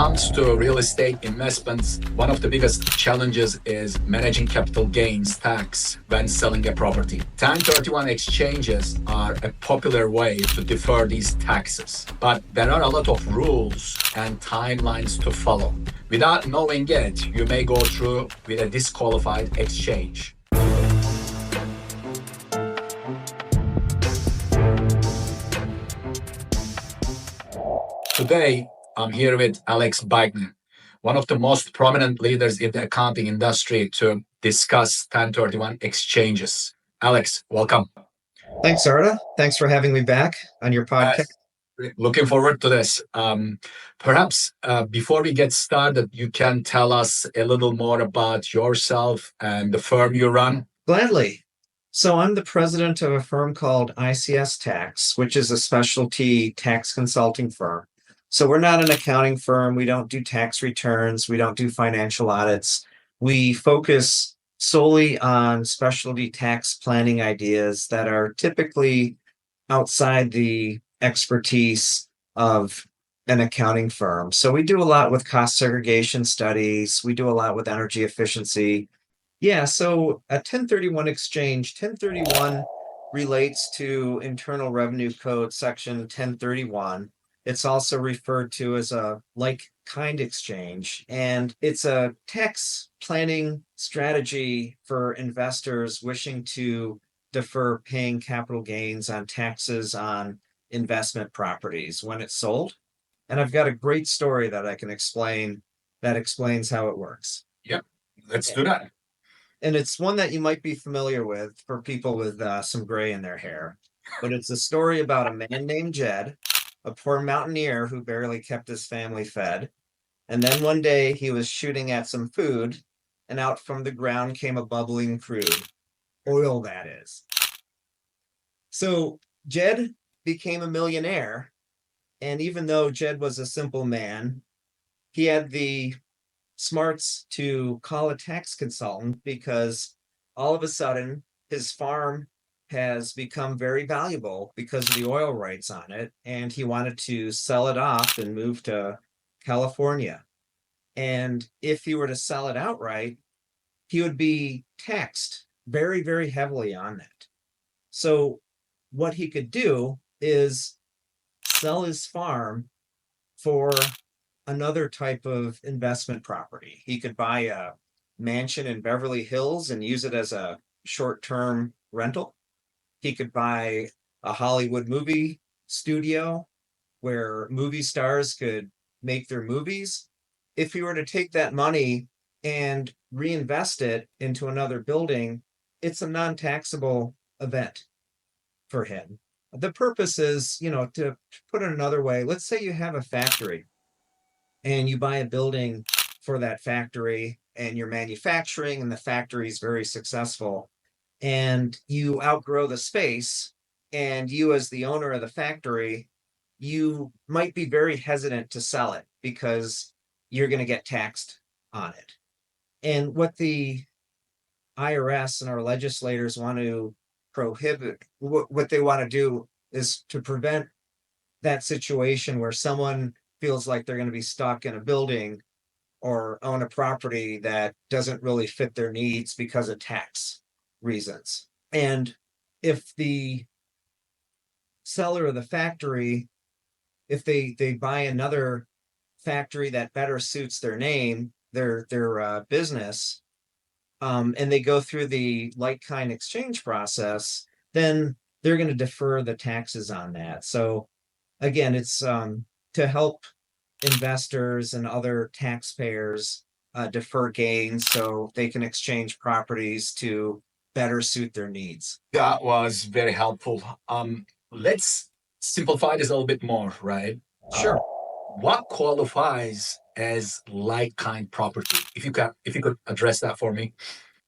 comes to real estate investments, one of the biggest challenges is managing capital gains tax when selling a property. 1031 exchanges are a popular way to defer these taxes, but there are a lot of rules and timelines to follow. Without knowing it, you may go through with a disqualified exchange. Today, I'm here with Alex Bagne, one of the most prominent leaders in the accounting industry, to discuss 1031 exchanges. Alex, welcome. Thanks, Arda. Thanks for having me back on your podcast. Looking forward to this. Perhaps before we get started, you can tell us a little more about yourself and the firm you run. Gladly. So I'm the president of a firm called ICS Tax, which is a specialty tax consulting firm. So we're not an accounting firm. We don't do tax returns. We don't do financial audits. We focus solely on specialty tax planning ideas that are typically outside the expertise of an accounting firm. So we do a lot with cost segregation studies. We do a lot with energy efficiency. Yeah, so a 1031 exchange, 1031 relates to Internal Revenue Code section 1031. It's also referred to as a like-kind exchange, and it's a tax planning strategy for investors wishing to defer paying capital gains on taxes on investment properties when it's sold. And I've got a great story that I can explain that explains how it works. Yep, let's do that. And it's one that you might be familiar with for people with some gray in their hair. But it's a story about a man named Jed, a poor mountaineer who barely kept his family fed. And then one day he was shooting at some food, and out from the ground came a bubbling crude. Oil, that is. So Jed became a millionaire. And even though Jed was a simple man, he had the smarts to call a tax consultant because all of a sudden his farm has become very valuable because of the oil rights on it, and he wanted to sell it off and move to California. And if he were to sell it outright, he would be taxed very, very heavily on that. So what he could do is sell his farm for another type of investment property. He could buy a mansion in Beverly Hills and use it as a short-term rental. He could buy a Hollywood movie studio where movie stars could make their movies. If he were to take that money and reinvest it into another building, it's a non-taxable event for him. The purpose is, to put it another way, let's say you have a factory and you buy a building for that factory and you're manufacturing and the factory is very successful, and you outgrow the space, and you as the owner of the factory, you might be very hesitant to sell it because you're going to get taxed on it. And what the IRS and our legislators want to prohibit, what they want to do is to prevent that situation where someone feels like they're going to be stuck in a building or own a property that doesn't really fit their needs because of tax reasons. And if the seller of the factory, if they buy another factory that better suits their name, their business, and they go through the like-kind exchange process, then they're going to defer the taxes on that. So again, it's to help investors and other taxpayers defer gains so they can exchange properties to better suit their needs. That was very helpful. Let's simplify this a little bit more, right? Sure. What qualifies as like-kind property? If you could address that for me.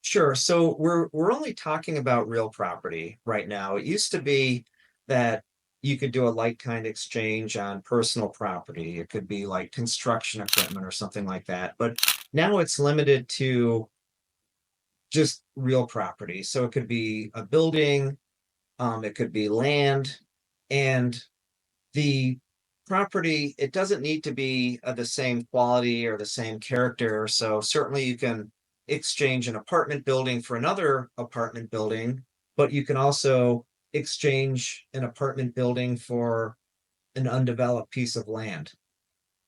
Sure. So we're only talking about real property right now. It used to be that you could do a like-kind exchange on personal property. It could be like construction equipment or something like that. But now it's limited to just real property. So it could be a building, it could be land, and the property, it doesn't need to be of the same quality or the same character. So certainly you can exchange an apartment building for another apartment building, but you can also exchange an apartment building for an undeveloped piece of land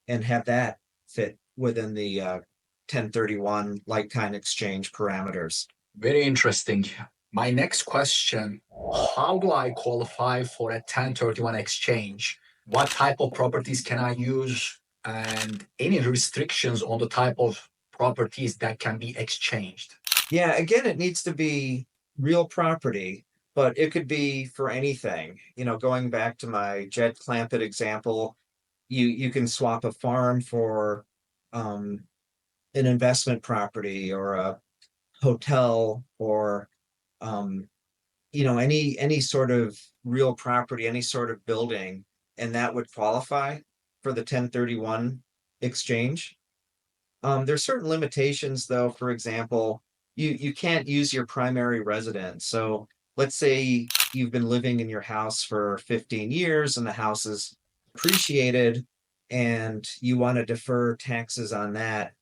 and have that fit within the 1031 like kind exchange parameters. Very interesting. My next question, how do I qualify for a 1031 exchange? What type of properties can I use? And any restrictions on the type of properties that can be exchanged? Yeah, again, it needs to be real property, but it could be for anything. Going back to my Jed Clampett example, you can swap a farm for um, an investment property or a hotel or um, any sort of real property, any sort of building, and that would qualify for the 1031 exchange. There's certain limitations, though. For example, you can't use your primary residence. So let's say you've been living in your house for 15 years and the house is appreciated, and you want to defer taxes on that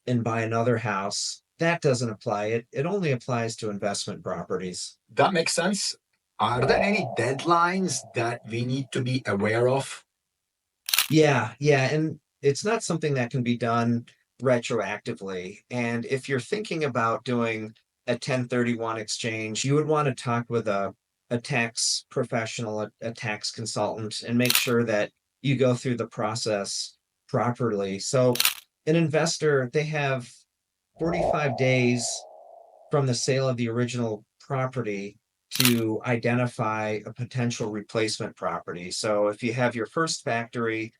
and buy another house. That doesn't apply. It only applies to investment properties. That makes sense. Are there any deadlines that we need to be aware of? Yeah, and it's not something that can be done retroactively. And if you're thinking about doing a 1031 exchange, you would want to talk with a tax professional, a tax consultant, and make sure that you go through the process properly. So an investor, they have 45 days from the sale of the original property to identify a potential replacement property. So if you have your first factory,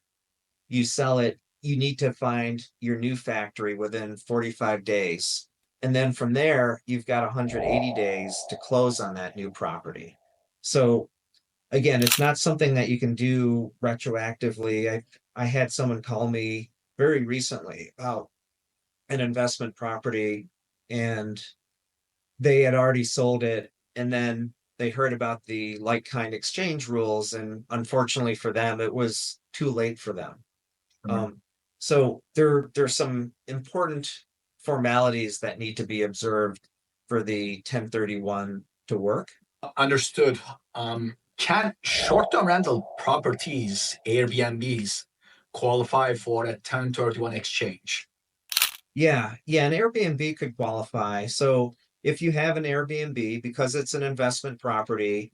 you sell it, you need to find your new factory within 45 days. And then from there, you've got 180 days to close on that new property. So again, it's not something that you can do retroactively. I had someone call me very recently about an investment property, and they had already sold it, and then they heard about the like kind exchange rules, and unfortunately for them, it was too late for them. Mhm. So there's some important formalities that need to be observed for the 1031 to work. Understood. Can short-term rental properties, Airbnbs, qualify for a 1031 exchange? Yeah, an Airbnb could qualify. So if you have an Airbnb, because it's an investment property,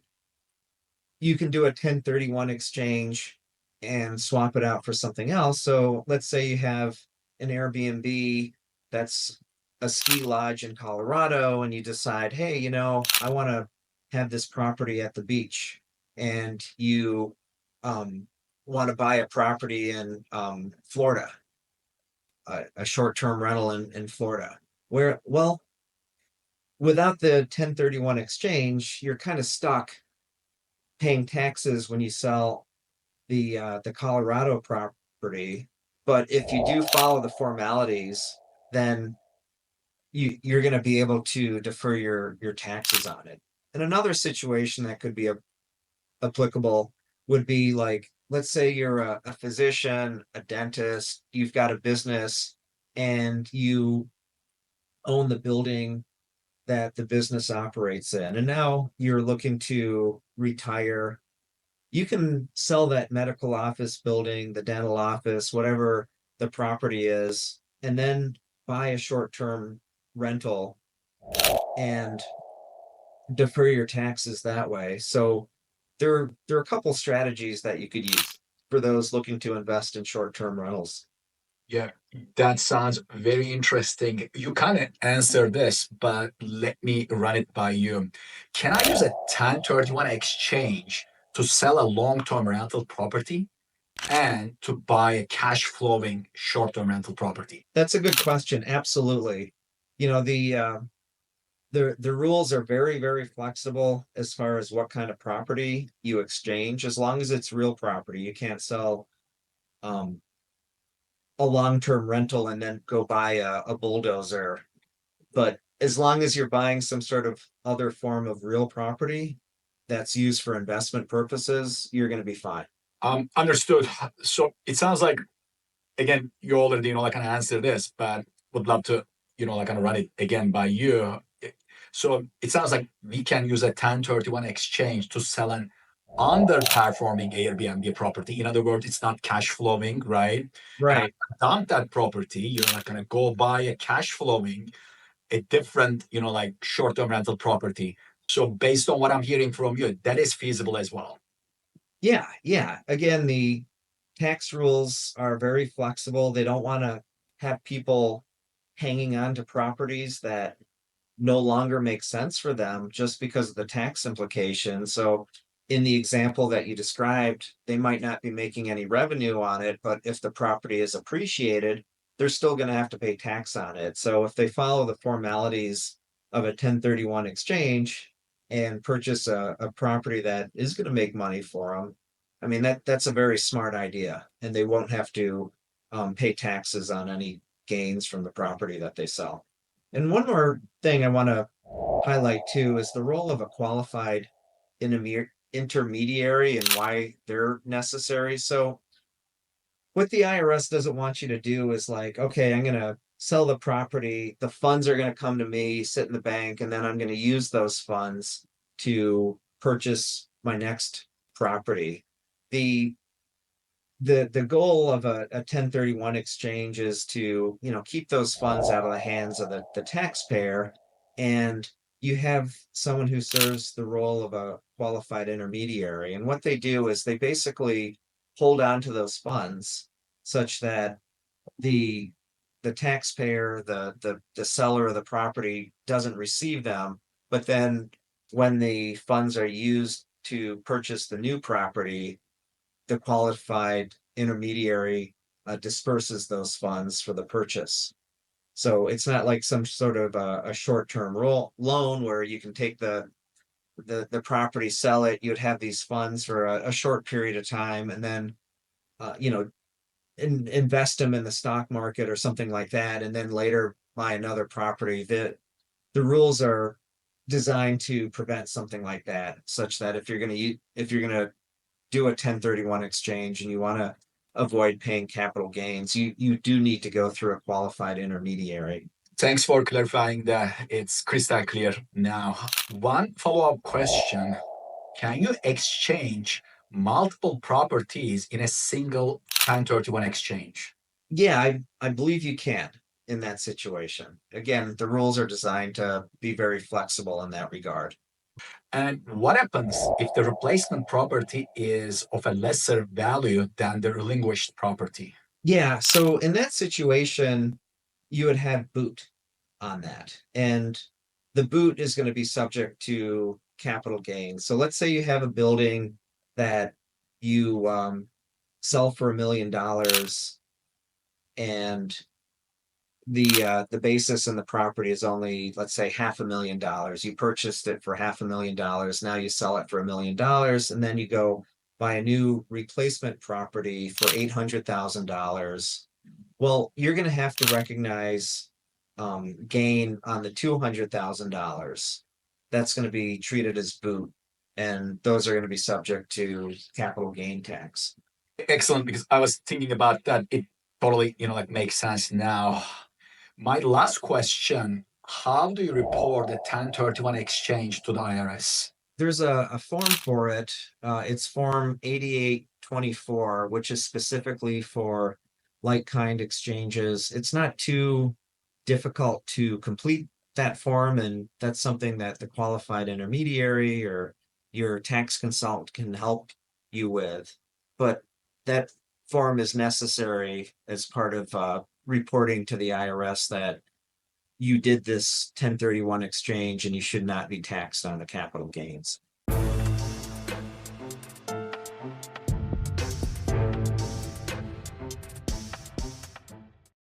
you can do a 1031 exchange and swap it out for something else. So let's say you have an Airbnb that's a ski lodge in Colorado, and you decide, hey, I want to have this property at the beach, and you want to buy a property in Florida, a short-term rental in Florida, where, well, without the 1031 exchange, you're kind of stuck paying taxes when you sell the Colorado property. But if you do follow the formalities, then you're going to be able to defer your taxes on it. And another situation that could be applicable would be like, let's say you're a physician, a dentist, you've got a business, and you own the building that the business operates in, and now you're looking to retire. You can sell that medical office building, the dental office, whatever the property is, and then buy a short-term rental and defer your taxes that way. So there are a couple strategies that you could use for those looking to invest in short-term rentals. Yeah, that sounds very interesting. You kind of answered this, but let me run it by you. Can I use a 1031 exchange to sell a long-term rental property and to buy a cash flowing short-term rental property? That's a good question. Absolutely. The rules are very, very flexible as far as what kind of property you exchange, as long as it's real property. You can't sell um, a long-term rental and then go buy a bulldozer. But as long as you're buying some sort of other form of real property that's used for investment purposes, you're going to be fine. Understood. So it sounds like, again, you already, like, kind of answered this, but would love to, like, kind of run it again by you. So it sounds like we can use a 1031 exchange to sell an underperforming Airbnb property. In other words, it's not cash flowing, right? And I Right. dump that property, you're not going to go buy a cash flowing, a different, like short-term rental property. So based on what I'm hearing from you, that is feasible as well. Yeah, yeah. Again, the tax rules are very flexible. They don't want to have people hanging on to properties that no longer make sense for them just because of the tax implications. So in the example that you described, they might not be making any revenue on it, but if the property is appreciated, they're still going to have to pay tax on it. So if they follow the formalities of a 1031 exchange and purchase a property that is going to make money for them, I mean that's a very smart idea, and they won't have to pay taxes on any gains from the property that they sell. And one more thing I want to highlight too is the role of a qualified intermediary and why they're necessary. So what the IRS doesn't want you to do is like, okay, I'm going to sell the property, the funds are going to come to me, sit in the bank, and then I'm going to use those funds to purchase my next property. The the goal of a 1031 exchange is to, keep those funds out of the hands of the taxpayer, and you have someone who serves the role of a qualified intermediary. And what they do is they basically hold on to those funds such that the the taxpayer, the seller of the property doesn't receive them, but then when the funds are used to purchase the new property, the qualified intermediary disperses those funds for the purchase. So it's not like some sort of a short-term loan where you can take the property, sell it. You'd have these funds for a short period of time, and then invest them in the stock market or something like that, and then later buy another property. The rules are designed to prevent something like that, such that if you're going to do a 1031 exchange and you want to avoid paying capital gains, you do need to go through a qualified intermediary. Thanks for clarifying that. It's crystal clear now. One follow-up question. Can you exchange multiple properties in a single 1031 exchange? Yeah, I believe you can in that situation. Again, the rules are designed to be very flexible in that regard. And what happens if the replacement property is of a lesser value than the relinquished property? Yeah, so in that situation, you would have boot on that. And the boot is going to be subject to capital gains. So let's say you have a building that you sell for $1 million, and the basis in the property is only, let's say, $500,000. You purchased it for $500,000. Now you sell it for $1 million, and then you go buy a new replacement property for $800,000. Well, you're going to have to recognize gain on the $200,000. That's going to be treated as boot, and those are going to be subject to capital gain tax. Excellent, because I was thinking about that. It totally, like makes sense now. My last question, how do you report the 1031 exchange to the IRS? There's a form for it. It's form 8824, which is specifically for like kind exchanges. It's not too difficult to complete that form, and that's something that the qualified intermediary or your tax consultant can help you with. But that form is necessary as part of reporting to the IRS that you did this 1031 exchange and you should not be taxed on the capital gains.